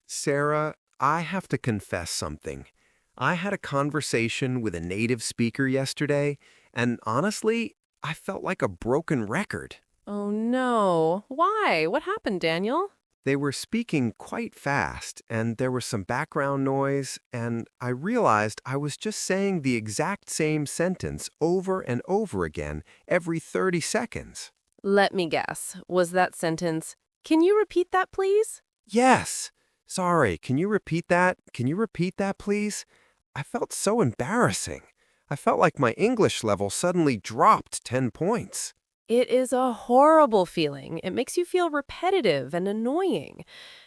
Sarah, I have to confess something. I had a conversation with a native speaker yesterday, and honestly, I felt like a broken record. Oh no. Why? What happened, Daniel? They were speaking quite fast, and there was some background noise, and I realized I was just saying the exact same sentence over and over again every 30 seconds. Let me guess. Was that sentence, "Can you repeat that, please?" Yes. Sorry, can you repeat that? Can you repeat that, please? I felt so embarrassing. I felt like my English level suddenly dropped 10 points. It is a horrible feeling. It makes you feel repetitive and annoying.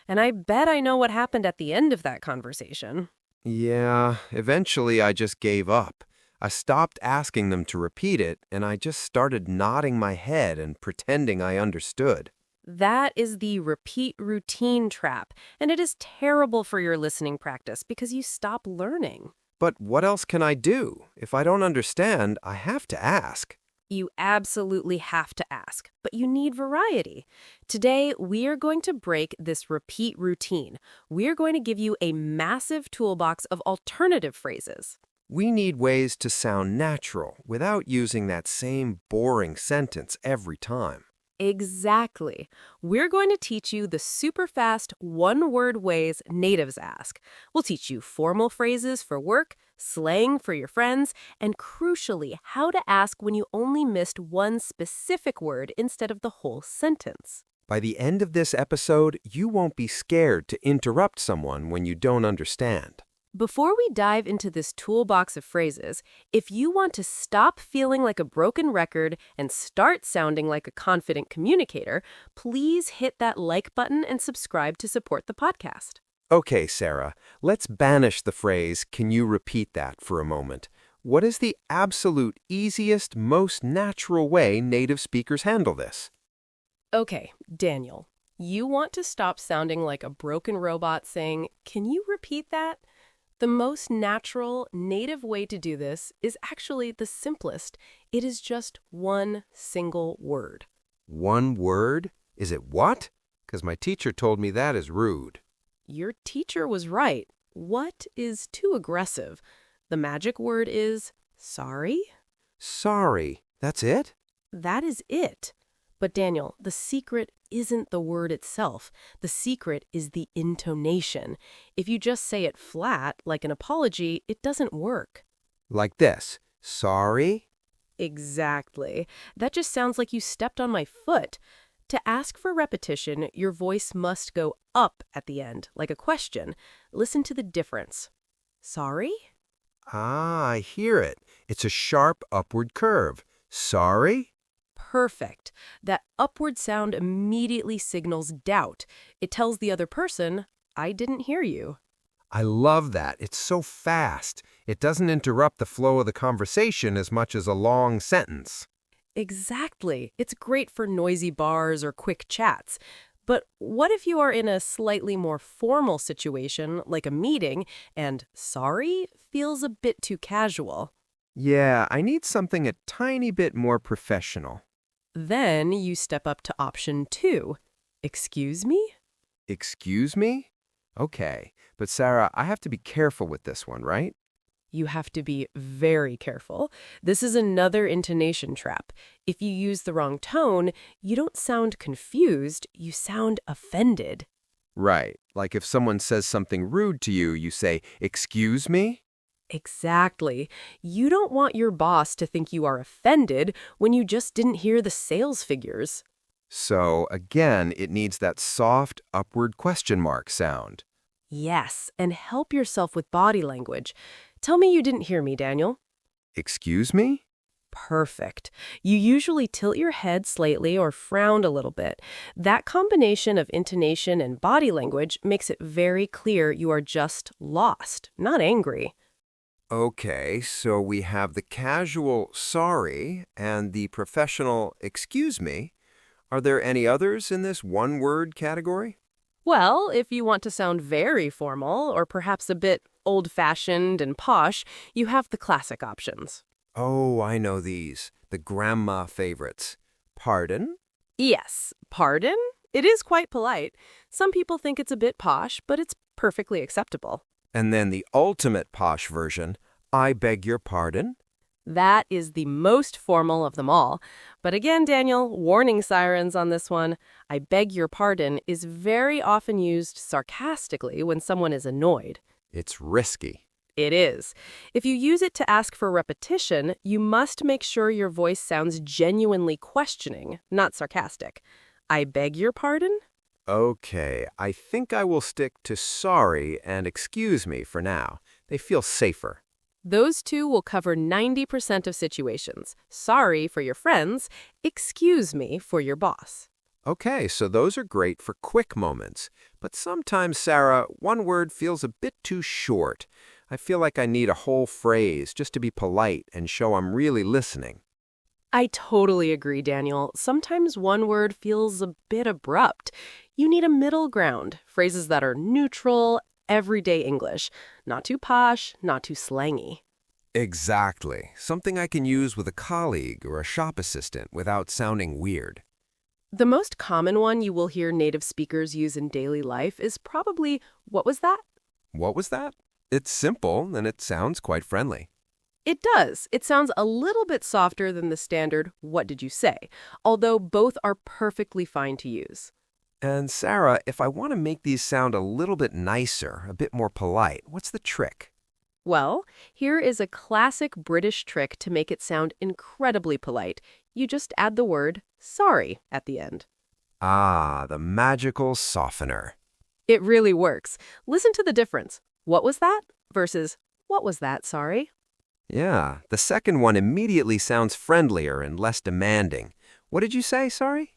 And I bet I know what happened at the end of that conversation. Yeah, eventually I just gave up. I stopped asking them to repeat it, and I just started nodding my head and pretending I understood. That is the repeat routine trap, and it is terrible for your listening practice because you stop learning. But what else can I do? If I don't understand, I have to ask. You absolutely have to ask, but you need variety. Today, we are going to break this repeat routine. We're going to give you a massive toolbox of alternative phrases. We need ways to sound natural without using that same boring sentence every time. Exactly. We're going to teach you the super fast one-word ways natives ask. We'll teach you formal phrases for work, slang for your friends, and crucially, how to ask when you only missed one specific word instead of the whole sentence. By the end of this episode, you won't be scared to interrupt someone when you don't understand. Before we dive into this toolbox of phrases, if you want to stop feeling like a broken record and start sounding like a confident communicator, please hit that like button and subscribe to support the podcast. Okay, Sarah, let's banish the phrase, "Can you repeat that?" for a moment. What is the absolute easiest, most natural way native speakers handle this? Okay, Daniel, you want to stop sounding like a broken robot saying, "Can you repeat that?" The most natural, native way to do this is actually the simplest. It is just one single word. One word? Is it what? Because my teacher told me that is rude. Your teacher was right. What is too aggressive? The magic word is sorry. Sorry. That's it? That is it. But Daniel, the secret isn't the word itself. The secret is the intonation. If you just say it flat, like an apology, it doesn't work. Like this. Sorry? Exactly. That just sounds like you stepped on my foot. To ask for repetition, your voice must go up at the end, like a question. Listen to the difference. Sorry? Ah, I hear it. It's a sharp upward curve. Sorry? Perfect. That upward sound immediately signals doubt. It tells the other person, "I didn't hear you." I love that. It's so fast. It doesn't interrupt the flow of the conversation as much as a long sentence. Exactly. It's great for noisy bars or quick chats. But what if you are in a slightly more formal situation, like a meeting, and sorry feels a bit too casual? Yeah, I need something a tiny bit more professional. Then you step up to option 2. Excuse me? Excuse me? Okay, but Sarah, I have to be careful with this one, right? You have to be very careful. This is another intonation trap. If you use the wrong tone, you don't sound confused, you sound offended. Right, like if someone says something rude to you, you say, "Excuse me?" Exactly. You don't want your boss to think you are offended when you just didn't hear the sales figures. So, again, it needs that soft, upward question mark sound. Yes, and help yourself with body language. Tell me you didn't hear me, Daniel. Excuse me? Perfect. You usually tilt your head slightly or frown a little bit. That combination of intonation and body language makes it very clear you are just lost, not angry. Okay, so we have the casual sorry and the professional excuse me. Are there any others in this one-word category? Well, if you want to sound very formal or perhaps a bit old-fashioned and posh, you have the classic options. Oh, I know these. The grandma favorites. Pardon? Yes, pardon? It is quite polite. Some people think it's a bit posh, but it's perfectly acceptable. And then the ultimate posh version. I beg your pardon? That is the most formal of them all. But again, Daniel, warning sirens on this one. I beg your pardon is very often used sarcastically when someone is annoyed. It's risky. It is. If you use it to ask for repetition, you must make sure your voice sounds genuinely questioning, not sarcastic. I beg your pardon? Okay, I think I will stick to sorry and excuse me for now. They feel safer. Those two will cover 90% of situations. Sorry for your friends, excuse me for your boss. Okay, so those are great for quick moments. But sometimes, Sarah, one word feels a bit too short. I feel like I need a whole phrase just to be polite and show I'm really listening. I totally agree, Daniel. Sometimes one word feels a bit abrupt. You need a middle ground, phrases that are neutral, everyday English, not too posh, not too slangy. Exactly. Something I can use with a colleague or a shop assistant without sounding weird. The most common one you will hear native speakers use in daily life is probably, what was that? What was that? It's simple and it sounds quite friendly. It does. It sounds a little bit softer than the standard, what did you say? Although both are perfectly fine to use. And Sarah, if I want to make these sound a little bit nicer, a bit more polite, what's the trick? Well, here is a classic British trick to make it sound incredibly polite. You just add the word sorry at the end. Ah, the magical softener. It really works. Listen to the difference. What was that? Versus, what was that, sorry? Yeah, the second one immediately sounds friendlier and less demanding. What did you say, sorry?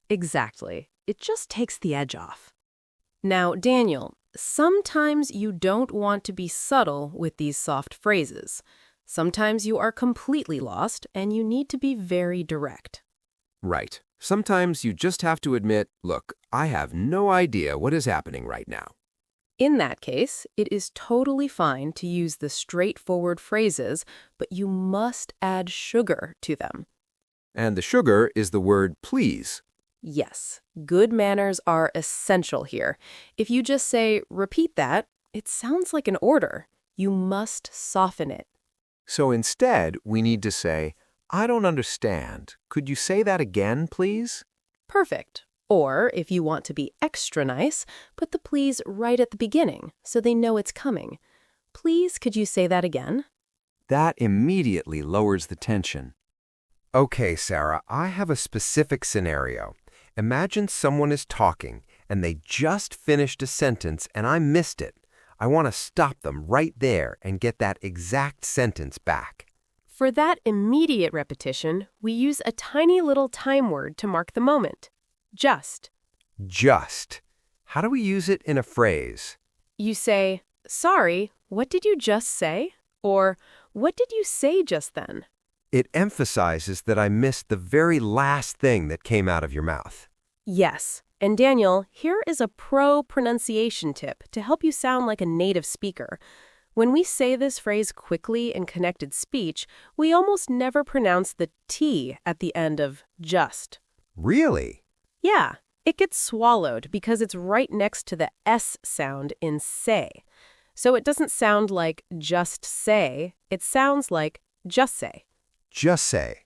Exactly. It just takes the edge off. Now, Daniel, sometimes you don't want to be subtle with these soft phrases. Sometimes you are completely lost and you need to be very direct. Right. Sometimes you just have to admit, look, I have no idea what is happening right now. In that case, it is totally fine to use the straightforward phrases, but you must add sugar to them. And the sugar is the word please. Yes, good manners are essential here. If you just say, repeat that, it sounds like an order. You must soften it. So instead, we need to say, I don't understand. Could you say that again, please? Perfect. Or, if you want to be extra nice, put the please right at the beginning so they know it's coming. Please, could you say that again? That immediately lowers the tension. Okay, Sarah, I have a specific scenario. Imagine someone is talking and they just finished a sentence and I missed it. I want to stop them right there and get that exact sentence back. For that immediate repetition, we use a tiny little time word to mark the moment. Just. Just. How do we use it in a phrase? You say, sorry, what did you just say? Or, what did you say just then? It emphasizes that I missed the very last thing that came out of your mouth. Yes. And Daniel, here is a pro pronunciation tip to help you sound like a native speaker. When we say this phrase quickly in connected speech, we almost never pronounce the T at the end of just. Really? Yeah, it gets swallowed because it's right next to the S sound in say. So it doesn't sound like just say, it sounds like just say. Just say.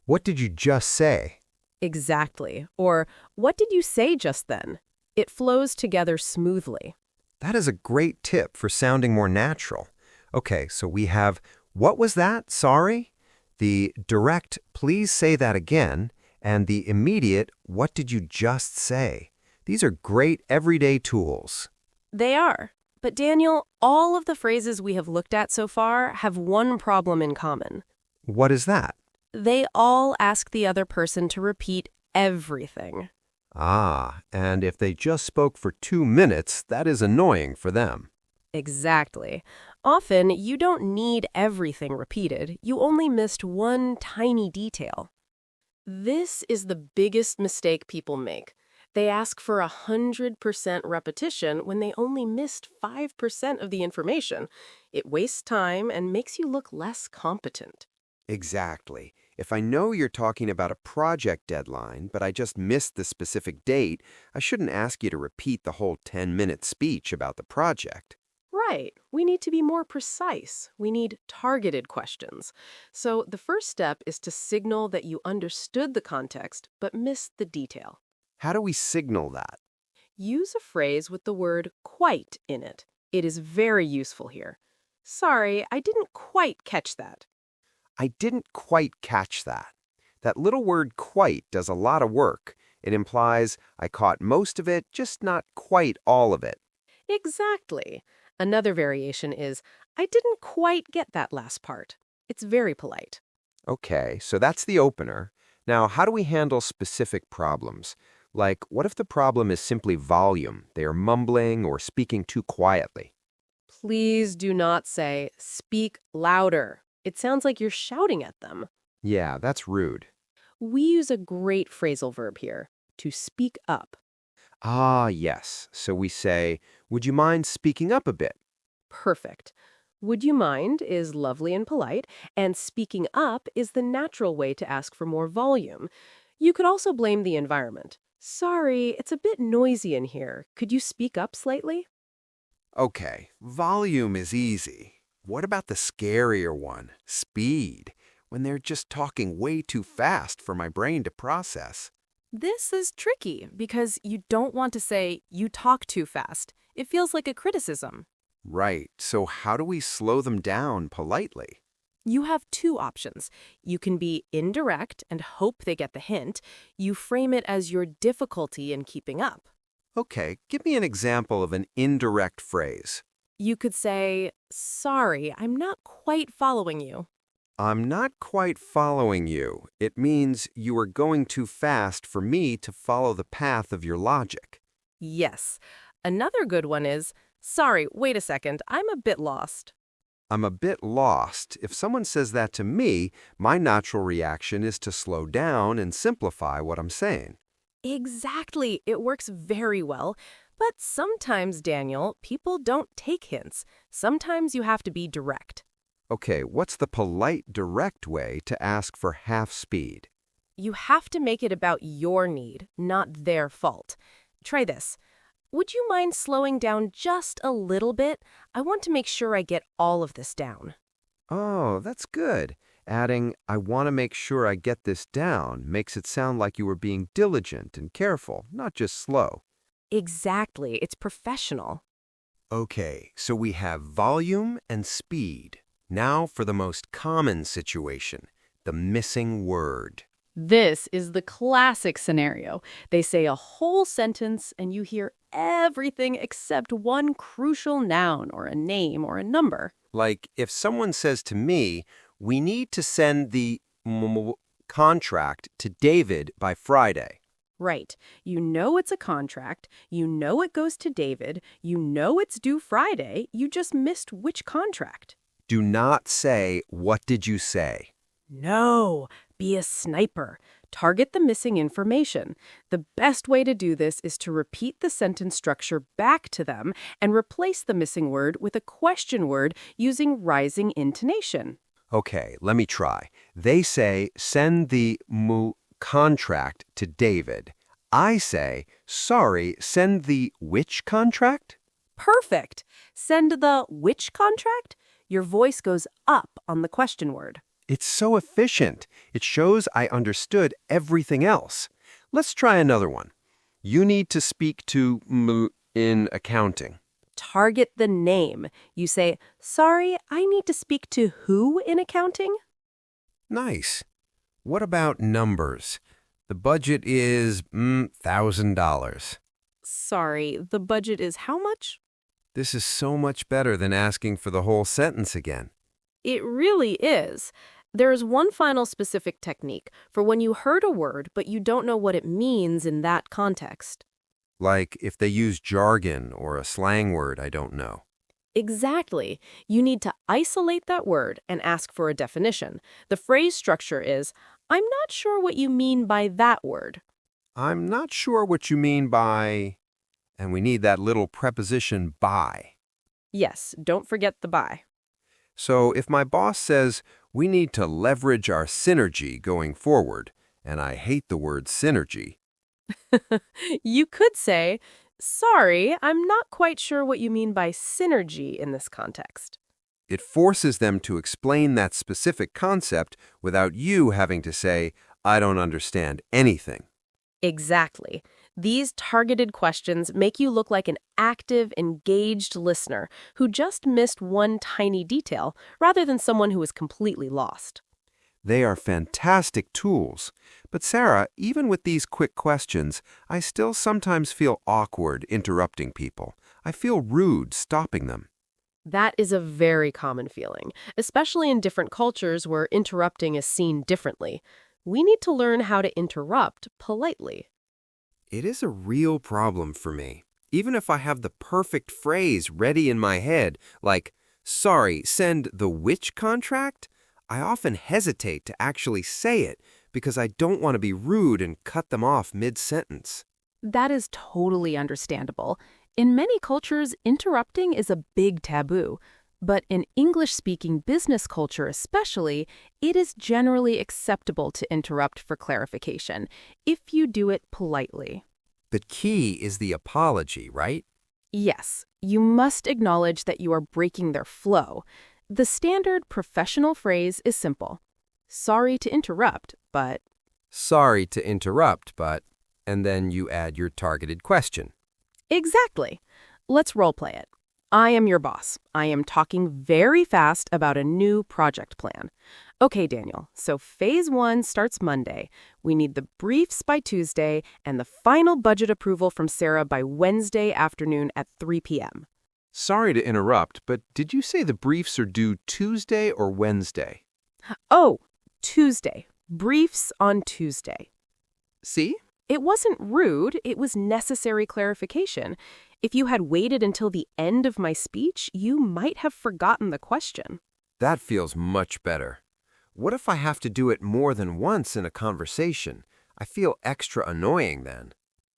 What did you just say? Exactly. Or, what did you say just then? It flows together smoothly. That is a great tip for sounding more natural. Okay, so we have, what was that? Sorry? The direct, please say that again, and the immediate, what did you just say? These are great everyday tools. They are. But Daniel, all of the phrases we have looked at so far have one problem in common. What is that? They all ask the other person to repeat everything. Ah, and if they just spoke for 2 minutes, that is annoying for them. Exactly. Often, you don't need everything repeated. You only missed one tiny detail. This is the biggest mistake people make. They ask for 100% repetition when they only missed 5% of the information. It wastes time and makes you look less competent. Exactly. If I know you're talking about a project deadline, but I just missed the specific date, I shouldn't ask you to repeat the whole 10-minute speech about the project. Right. We need to be more precise. We need targeted questions. So the first step is to signal that you understood the context but missed the detail. How do we signal that? Use a phrase with the word quite in it. It is very useful here. Sorry, I didn't quite catch that. I didn't quite catch that. That little word quite does a lot of work. It implies I caught most of it, just not quite all of it. Exactly. Another variation is, I didn't quite get that last part. It's very polite. Okay, so that's the opener. Now, how do we handle specific problems? Like, what if the problem is simply volume? They are mumbling or speaking too quietly. Please do not say, speak louder. It sounds like you're shouting at them. Yeah, that's rude. We use a great phrasal verb here, to speak up. Ah, yes. So we say, would you mind speaking up a bit? Perfect. Would you mind is lovely and polite, and speaking up is the natural way to ask for more volume. You could also blame the environment. Sorry, it's a bit noisy in here. Could you speak up slightly? Okay, volume is easy. What about the scarier one, speed, when they're just talking way too fast for my brain to process? This is tricky because you don't want to say, you talk too fast. It feels like a criticism. Right, so how do we slow them down politely? You have two options. You can be indirect and hope they get the hint. You frame it as your difficulty in keeping up. Okay, give me an example of an indirect phrase. You could say, sorry, I'm not quite following you. I'm not quite following you. It means you are going too fast for me to follow the path of your logic. Yes. Another good one is, sorry, wait a second, I'm a bit lost. I'm a bit lost. If someone says that to me, my natural reaction is to slow down and simplify what I'm saying. Exactly. It works very well. But sometimes, Daniel, people don't take hints. Sometimes you have to be direct. Okay, what's the polite, direct way to ask for half speed? You have to make it about your need, not their fault. Try this. Would you mind slowing down just a little bit? I want to make sure I get all of this down. Oh, that's good. Adding, I want to make sure I get this down makes it sound like you were being diligent and careful, not just slow. Exactly. It's professional. Okay, so we have volume and speed. Now for the most common situation, the missing word. This is the classic scenario. They say a whole sentence and you hear everything except one crucial noun or a name or a number. Like if someone says to me, we need to send the contract to David by Friday. Right. You know it's a contract. You know it goes to David. You know it's due Friday. You just missed which contract. Do not say, what did you say? No. Be a sniper. Target the missing information. The best way to do this is to repeat the sentence structure back to them and replace the missing word with a question word using rising intonation. Okay, let me try. They say, send the contract to David. I say, sorry, send the which contract? Perfect. Send the which contract? Your voice goes up on the question word. It's so efficient. It shows I understood everything else. Let's try another one. You need to speak to in accounting. Target the name. You say, sorry, I need to speak to who in accounting? Nice. What about numbers? The budget is $1,000. Sorry, the budget is how much? This is so much better than asking for the whole sentence again. It really is. There is one final specific technique for when you heard a word but you don't know what it means in that context. Like if they use jargon or a slang word I don't know. Exactly. You need to isolate that word and ask for a definition. The phrase structure is, I'm not sure what you mean by that word. I'm not sure what you mean by... And we need that little preposition by. Yes, don't forget the by. So if my boss says, we need to leverage our synergy going forward, and I hate the word synergy, You could say, sorry, I'm not quite sure what you mean by synergy in this context. it forces them to explain that specific concept without you having to say, I don't understand anything. Exactly. These targeted questions make you look like an active, engaged listener who just missed one tiny detail rather than someone who was completely lost. They are fantastic tools. But Sarah, even with these quick questions, I still sometimes feel awkward interrupting people. I feel rude stopping them. That is a very common feeling, especially in different cultures where interrupting is seen differently. We need to learn how to interrupt politely. It is a real problem for me. Even if I have the perfect phrase ready in my head, like, sorry, send the which contract? I often hesitate to actually say it because I don't want to be rude and cut them off mid-sentence. That is totally understandable. In many cultures, interrupting is a big taboo. But in English-speaking business culture especially, it is generally acceptable to interrupt for clarification, if you do it politely. The key is the apology, right? Yes, you must acknowledge that you are breaking their flow. The standard professional phrase is simple. Sorry to interrupt, but... Sorry to interrupt, but... And then you add your targeted question. Exactly. Let's role-play it. I am your boss. I am talking very fast about a new project plan. Okay, Daniel, so phase 1 starts Monday. We need the briefs by Tuesday and the final budget approval from Sarah by Wednesday afternoon at 3 p.m. Sorry to interrupt, but did you say the briefs are due Tuesday or Wednesday? Oh, Tuesday. Briefs on Tuesday. See? It wasn't rude, it was necessary clarification. If you had waited until the end of my speech, you might have forgotten the question. That feels much better. What if I have to do it more than once in a conversation? I feel extra annoying then.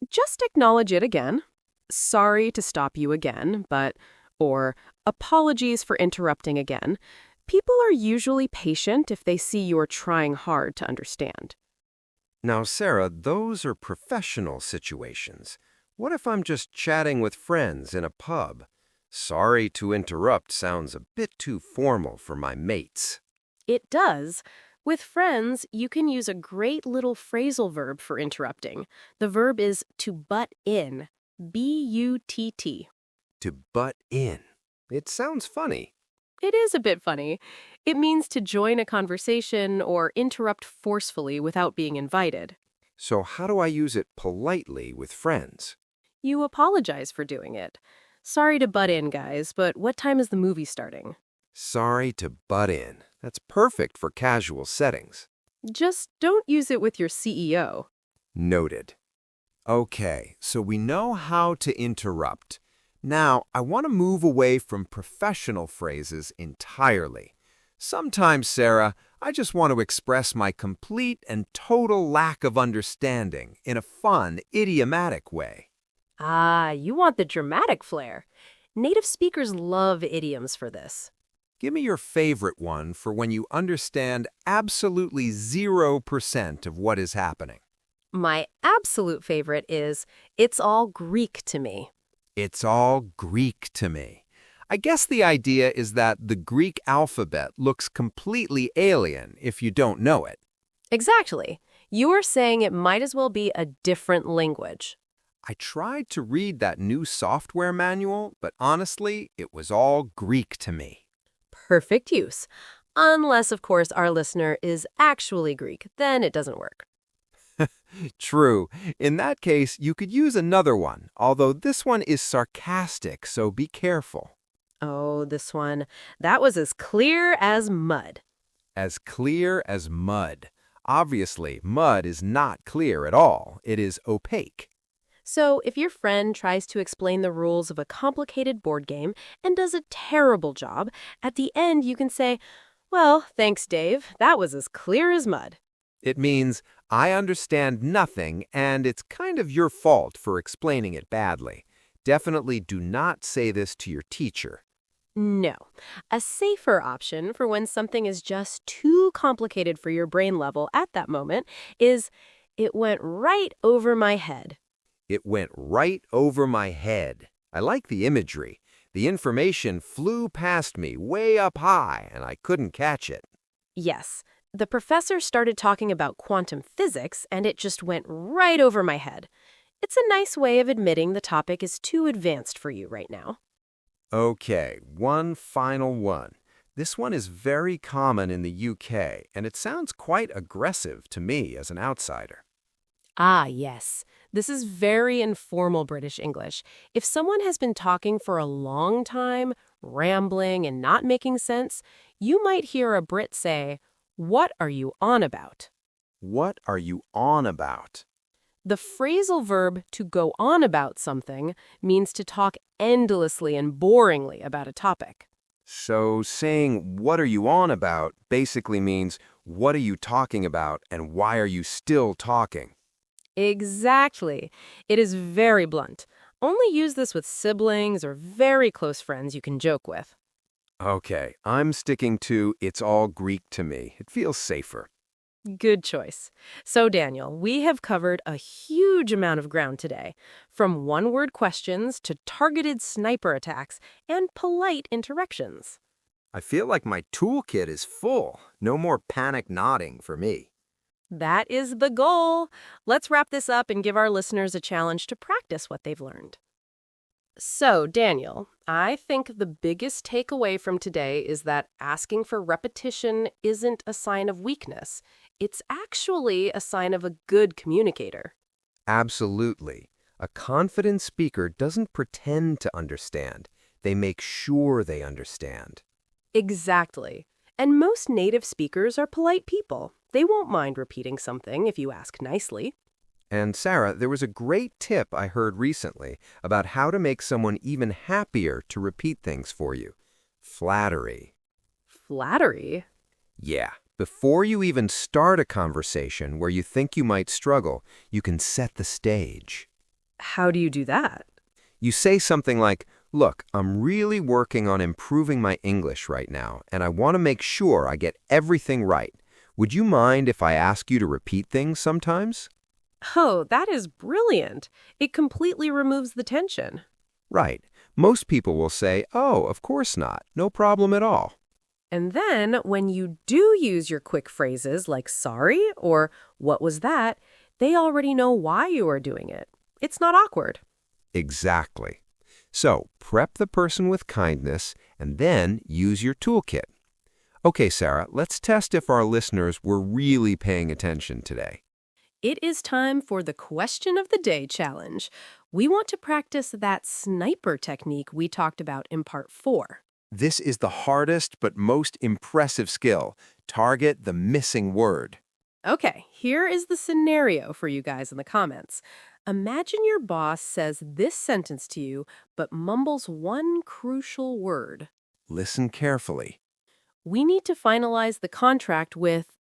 Just acknowledge it again. Sorry to stop you again, but... Or, apologies for interrupting again. People are usually patient if they see you are trying hard to understand. Now, Sarah, those are professional situations. What if I'm just chatting with friends in a pub? Sorry to interrupt sounds a bit too formal for my mates. It does. With friends, you can use a great little phrasal verb for interrupting. The verb is to butt in. B-U-T-T. To butt in. It sounds funny. It is a bit funny. It means to join a conversation or interrupt forcefully without being invited. So how do I use it politely with friends? You apologize for doing it. Sorry to butt in, guys, but what time is the movie starting? Sorry to butt in. That's perfect for casual settings. Just don't use it with your CEO. Noted. Okay, so we know how to interrupt. Now, I want to move away from professional phrases entirely. Sometimes, Sarah, I just want to express my complete and total lack of understanding in a fun, idiomatic way. Ah, you want the dramatic flair. Native speakers love idioms for this. Give me your favorite one for when you understand absolutely 0% of what is happening. My absolute favorite is, it's all Greek to me. It's all Greek to me. I guess the idea is that the Greek alphabet looks completely alien if you don't know it. Exactly. You are saying it might as well be a different language. I tried to read that new software manual, but honestly, it was all Greek to me. Perfect use. Unless, of course, our listener is actually Greek. Then it doesn't work. True. In that case, you could use another one, although this one is sarcastic, so be careful. Oh, this one. That was as clear as mud. As clear as mud. Obviously, mud is not clear at all. It is opaque. So, if your friend tries to explain the rules of a complicated board game and does a terrible job, at the end you can say, well, thanks, Dave. That was as clear as mud. It means, I understand nothing, and it's kind of your fault for explaining it badly. Definitely do not say this to your teacher. No. A safer option for when something is just too complicated for your brain level at that moment is, it went right over my head. It went right over my head. I like the imagery. The information flew past me way up high, and I couldn't catch it. Yes. The professor started talking about quantum physics, and it just went right over my head. It's a nice way of admitting the topic is too advanced for you right now. Okay, one final one. This one is very common in the UK, and it sounds quite aggressive to me as an outsider. Ah, yes. This is very informal British English. If someone has been talking for a long time, rambling and not making sense, you might hear a Brit say, "What are you on about?" What are you on about? The phrasal verb to go on about something means to talk endlessly and boringly about a topic. So saying, what are you on about, basically means, what are you talking about and why are you still talking? Exactly. It is very blunt. Only use this with siblings or very close friends you can joke with. Okay, I'm sticking to it's all Greek to me. It feels safer. Good choice. So, Daniel, we have covered a huge amount of ground today, from one-word questions to targeted sniper attacks and polite interactions. I feel like my toolkit is full. No more panic nodding for me. That is the goal. Let's wrap this up and give our listeners a challenge to practice what they've learned. So, Daniel, I think the biggest takeaway from today is that asking for repetition isn't a sign of weakness. It's actually a sign of a good communicator. Absolutely. A confident speaker doesn't pretend to understand. They make sure they understand. Exactly. And most native speakers are polite people. They won't mind repeating something if you ask nicely. And Sarah, there was a great tip I heard recently about how to make someone even happier to repeat things for you. Flattery. Flattery? Yeah. Before you even start a conversation where you think you might struggle, you can set the stage. How do you do that? You say something like, look, I'm really working on improving my English right now, and I want to make sure I get everything right. Would you mind if I ask you to repeat things sometimes? Oh, that is brilliant. It completely removes the tension. Right. Most people will say, oh, of course not. No problem at all. And then, when you do use your quick phrases like sorry or what was that, they already know why you are doing it. It's not awkward. Exactly. So, prep the person with kindness and then use your toolkit. Okay, Sarah, let's test if our listeners were really paying attention today. It is time for the Question of the Day challenge. We want to practice that sniper technique we talked about in part 4. This is the hardest but most impressive skill. Target the missing word. Okay, here is the scenario for you guys in the comments. Imagine your boss says this sentence to you, but mumbles one crucial word. Listen carefully. We need to finalize the contract with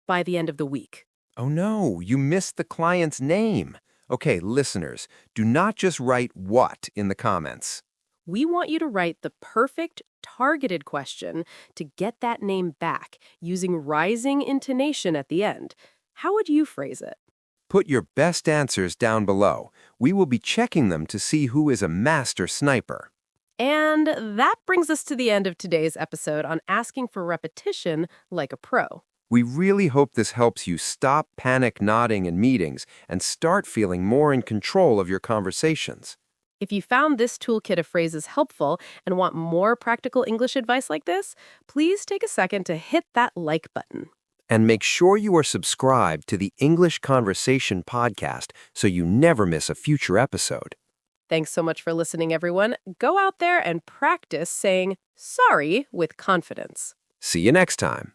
by the end of the week. Oh no, you missed the client's name. Okay, listeners, do not just write what in the comments. We want you to write the perfect, targeted question to get that name back using rising intonation at the end. How would you phrase it? Put your best answers down below. We will be checking them to see who is a master sniper. And that brings us to the end of today's episode on asking for repetition like a pro. We really hope this helps you stop panic nodding in meetings and start feeling more in control of your conversations. If you found this toolkit of phrases helpful and want more practical English advice like this, please take a second to hit that like button. And make sure you are subscribed to the English Conversation podcast so you never miss a future episode. Thanks so much for listening, everyone. Go out there and practice saying sorry with confidence. See you next time.